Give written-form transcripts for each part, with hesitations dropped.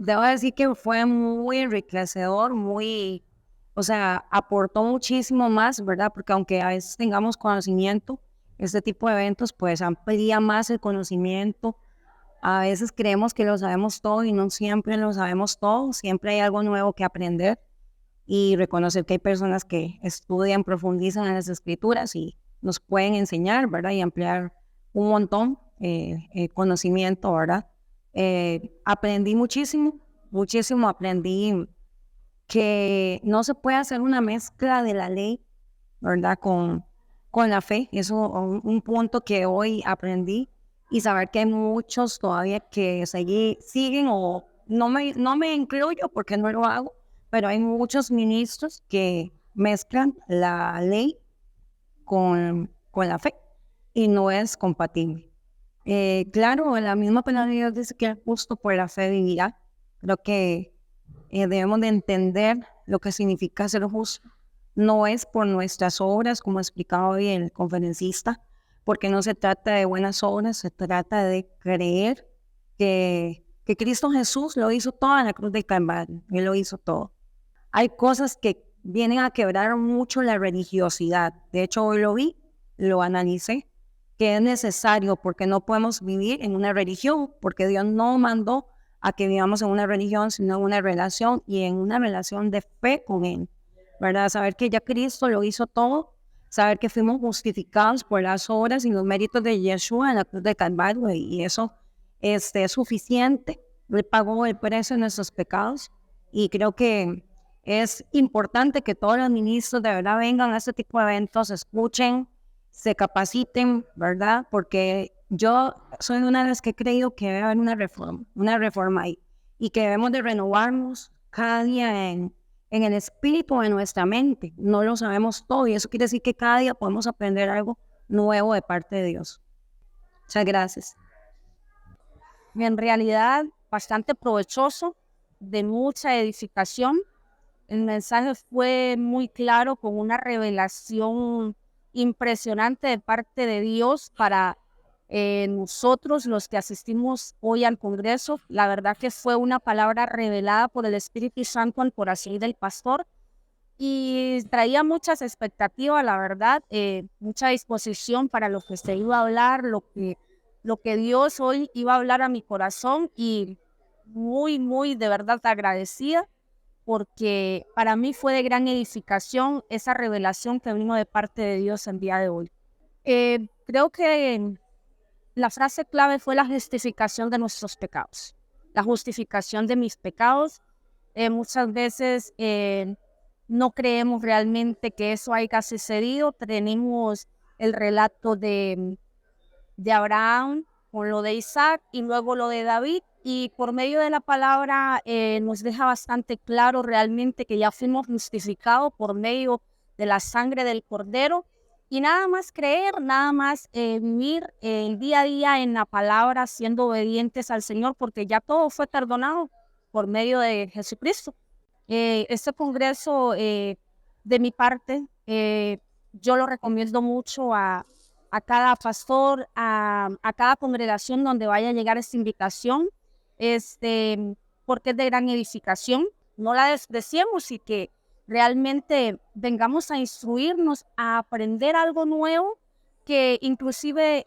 debo decir que fue muy enriquecedor, o sea, aportó muchísimo más, ¿verdad? Porque aunque a veces tengamos conocimiento, este tipo de eventos pues amplía más el conocimiento. A veces creemos que lo sabemos todo y no siempre lo sabemos todo, siempre hay algo nuevo que aprender y reconocer que hay personas que estudian, profundizan en las escrituras y nos pueden enseñar, ¿verdad? Y ampliar un montón conocimiento, ¿verdad? Aprendí muchísimo, muchísimo aprendí que no se puede hacer una mezcla de la ley, ¿verdad? Con la fe. Eso un punto que hoy aprendí y saber que hay muchos todavía que siguen o no me incluyo porque no lo hago, pero hay muchos ministros que mezclan la ley con la fe y no es compatible. Claro, la misma palabra de Dios dice que el justo por la fe vivirá. Creo que debemos de entender lo que significa ser justo. No es por nuestras obras, como explicaba hoy el conferencista, porque no se trata de buenas obras, se trata de creer que Cristo Jesús lo hizo todo en la cruz del Calvario, Él lo hizo todo. Hay cosas que vienen a quebrar mucho la religiosidad. De hecho, hoy lo vi, lo analicé, que es necesario porque no podemos vivir en una religión, porque Dios no mandó a que vivamos en una religión, sino en una relación y en una relación de fe con Él, ¿verdad? Saber que ya Cristo lo hizo todo, saber que fuimos justificados por las obras y los méritos de Yeshua en la cruz de Calvario y eso es suficiente. Él pagó el precio de nuestros pecados y creo que es importante que todos los ministros de verdad vengan a este tipo de eventos, escuchen, se capaciten, ¿verdad? Porque yo soy una de las que he creído que debe haber una reforma ahí y que debemos de renovarnos cada día en el espíritu de nuestra mente. No lo sabemos todo y eso quiere decir que cada día podemos aprender algo nuevo de parte de Dios. Muchas gracias. En realidad, bastante provechoso, de mucha edificación. El mensaje fue muy claro, con una revelación impresionante de parte de Dios para nosotros, los que asistimos hoy al Congreso. La verdad que fue una palabra revelada por el Espíritu Santo al corazón del pastor y traía muchas expectativas, la verdad, mucha disposición para lo que se iba a hablar, lo que Dios hoy iba a hablar a mi corazón, y muy, muy de verdad agradecida, porque para mí fue de gran edificación esa revelación que vino de parte de Dios el día de hoy. Creo que la frase clave fue la justificación de nuestros pecados, la justificación de mis pecados. Muchas veces no creemos realmente que eso haya sucedido. Tenemos el relato de Abraham con lo de Isaac y luego lo de David, y por medio de la palabra nos deja bastante claro realmente que ya fuimos justificados por medio de la sangre del Cordero, y nada más creer, nada más vivir el día a día en la palabra, siendo obedientes al Señor, porque ya todo fue perdonado por medio de Jesucristo. Este congreso, de mi parte, yo lo recomiendo mucho a cada pastor, a cada congregación donde vaya a llegar esta invitación, porque es de gran edificación. No la despreciemos y que realmente vengamos a instruirnos, a aprender algo nuevo, que inclusive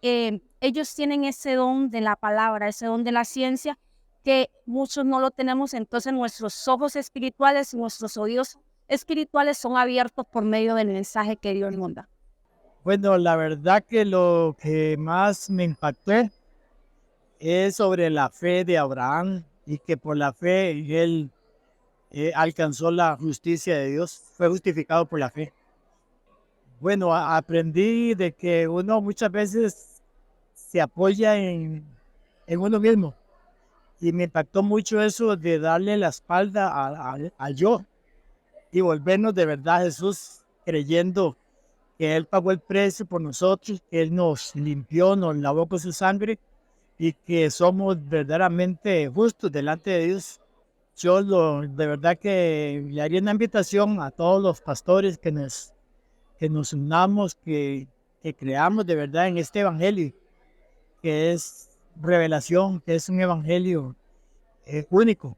ellos tienen ese don de la palabra, ese don de la ciencia, que muchos no lo tenemos. Entonces nuestros ojos espirituales y nuestros oídos espirituales son abiertos por medio del mensaje que Dios nos da. Bueno, la verdad que lo que más me impactó es sobre la fe de Abraham y que por la fe él alcanzó la justicia de Dios, fue justificado por la fe. Bueno, aprendí de que uno muchas veces se apoya en uno mismo y me impactó mucho eso de darle la espalda al yo y volvernos de verdad a Jesús, creyendo que Él pagó el precio por nosotros, que Él nos limpió, nos lavó con su sangre y que somos verdaderamente justos delante de Dios. De verdad que le haría una invitación a todos los pastores que nos unamos, que creamos de verdad en este evangelio, que es revelación, que es un evangelio único,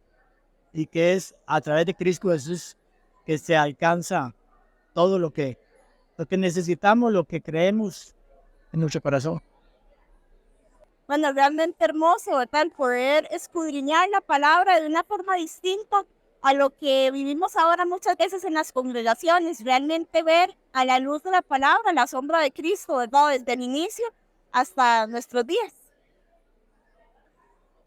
y que es a través de Cristo Jesús que se alcanza todo lo que necesitamos, lo que creemos en nuestro corazón. Bueno, realmente hermoso, ¿verdad? El poder escudriñar la palabra de una forma distinta a lo que vivimos ahora muchas veces en las congregaciones, realmente ver a la luz de la palabra, la sombra de Cristo, ¿verdad? Desde el inicio hasta nuestros días.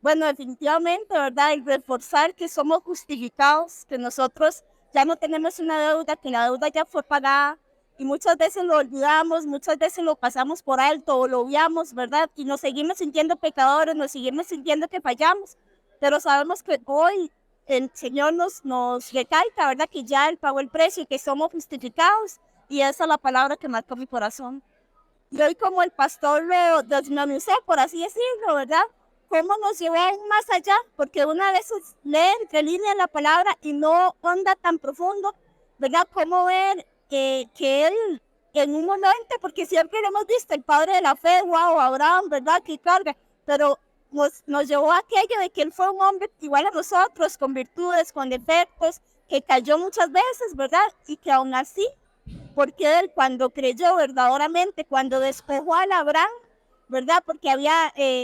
Bueno, definitivamente, ¿verdad? El reforzar que somos justificados, que nosotros ya no tenemos una deuda, que la deuda ya fue pagada, y muchas veces lo olvidamos, muchas veces lo pasamos por alto o lo obviamos, ¿verdad? Y nos seguimos sintiendo pecadores, nos seguimos sintiendo que fallamos, pero sabemos que hoy el Señor nos recalca, ¿verdad? Que ya Él pagó el precio y que somos justificados, y esa es la palabra que marcó mi corazón. Y hoy como el pastor lo desmenuzó, por así decirlo, ¿verdad? Cómo nos llevó aún más allá, porque una vez lee entre líneas la palabra y no onda tan profundo, ¿verdad? Cómo ver que él en un momento, porque siempre lo hemos visto, el padre de la fe, wow, Abraham, ¿verdad? Que carga, pero nos llevó a aquello de que él fue un hombre igual a nosotros, con virtudes, con defectos, que cayó muchas veces, ¿verdad? Y que aún así, porque él cuando creyó verdaderamente, cuando despejó a Abraham, ¿verdad? Porque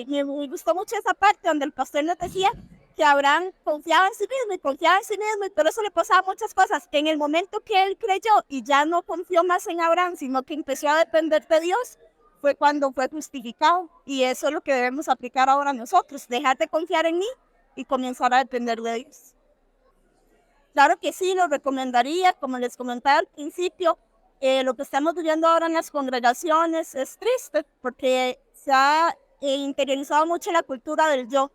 me gustó mucho esa parte donde el pastor nos decía que Abraham confiaba en sí mismo y confiaba en sí mismo, y por eso le pasaban muchas cosas, que en el momento que él creyó y ya no confió más en Abraham, sino que empezó a depender de Dios, fue cuando fue justificado. Y eso es lo que debemos aplicar ahora nosotros, dejar de confiar en mí y comenzar a depender de Dios. Claro que sí, lo recomendaría, como les comentaba al principio, lo que estamos viviendo ahora en las congregaciones es triste, porque se ha interiorizado mucho la cultura del yo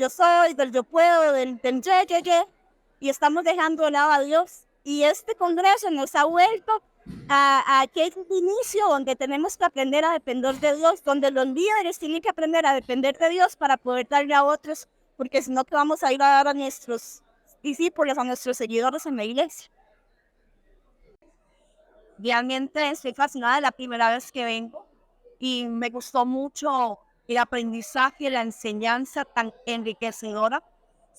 soy, del yo puedo, del ye, y estamos dejando de lado a Dios. Y este congreso nos ha vuelto a aquel inicio donde tenemos que aprender a depender de Dios, donde los líderes tienen que aprender a depender de Dios para poder darle a otros, porque si no, que vamos a ir a dar a nuestros discípulos, a nuestros seguidores en la iglesia. Realmente estoy fascinada, es la primera vez que vengo y me gustó mucho el aprendizaje, la enseñanza tan enriquecedora.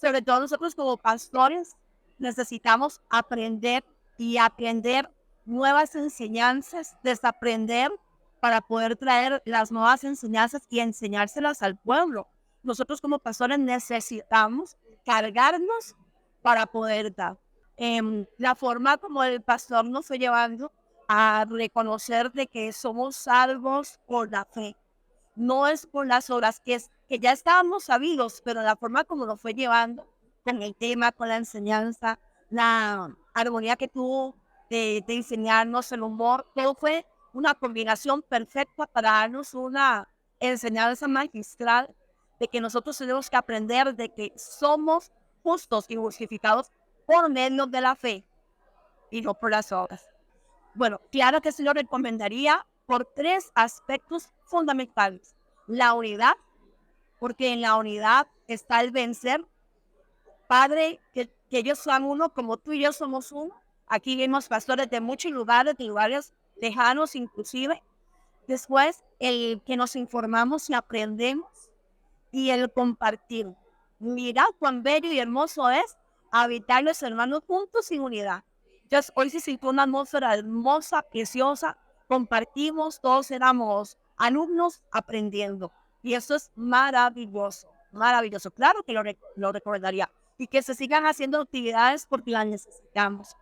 Sobre todo nosotros como pastores necesitamos aprender y aprender nuevas enseñanzas, desaprender para poder traer las nuevas enseñanzas y enseñárselas al pueblo. Nosotros como pastores necesitamos cargarnos para poder dar. La forma como el pastor nos fue llevando a reconocer de que somos salvos por la fe. No es por las obras, que ya estábamos sabidos, pero la forma como nos fue llevando, con el tema, con la enseñanza, la armonía que tuvo de enseñarnos, el humor, todo fue una combinación perfecta para darnos una enseñanza magistral de que nosotros tenemos que aprender de que somos justos y justificados por medio de la fe y no por las obras. Bueno, claro que se lo recomendaría por 3 aspectos fundamentales. La unidad, porque en la unidad está el vencer. Padre, que ellos son uno, como tú y yo somos uno. Aquí vemos pastores de muchos lugares, de lugares lejanos inclusive. Después, el que nos informamos y aprendemos, y el compartir. Mira cuán bello y hermoso es habitar los hermanos juntos sin unidad. Entonces, hoy se sintió una atmósfera hermosa, preciosa. Compartimos, todos éramos alumnos aprendiendo. Y eso es maravilloso, maravilloso. Claro que lo recordaría. Y que se sigan haciendo actividades porque las necesitamos.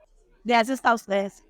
Gracias a ustedes.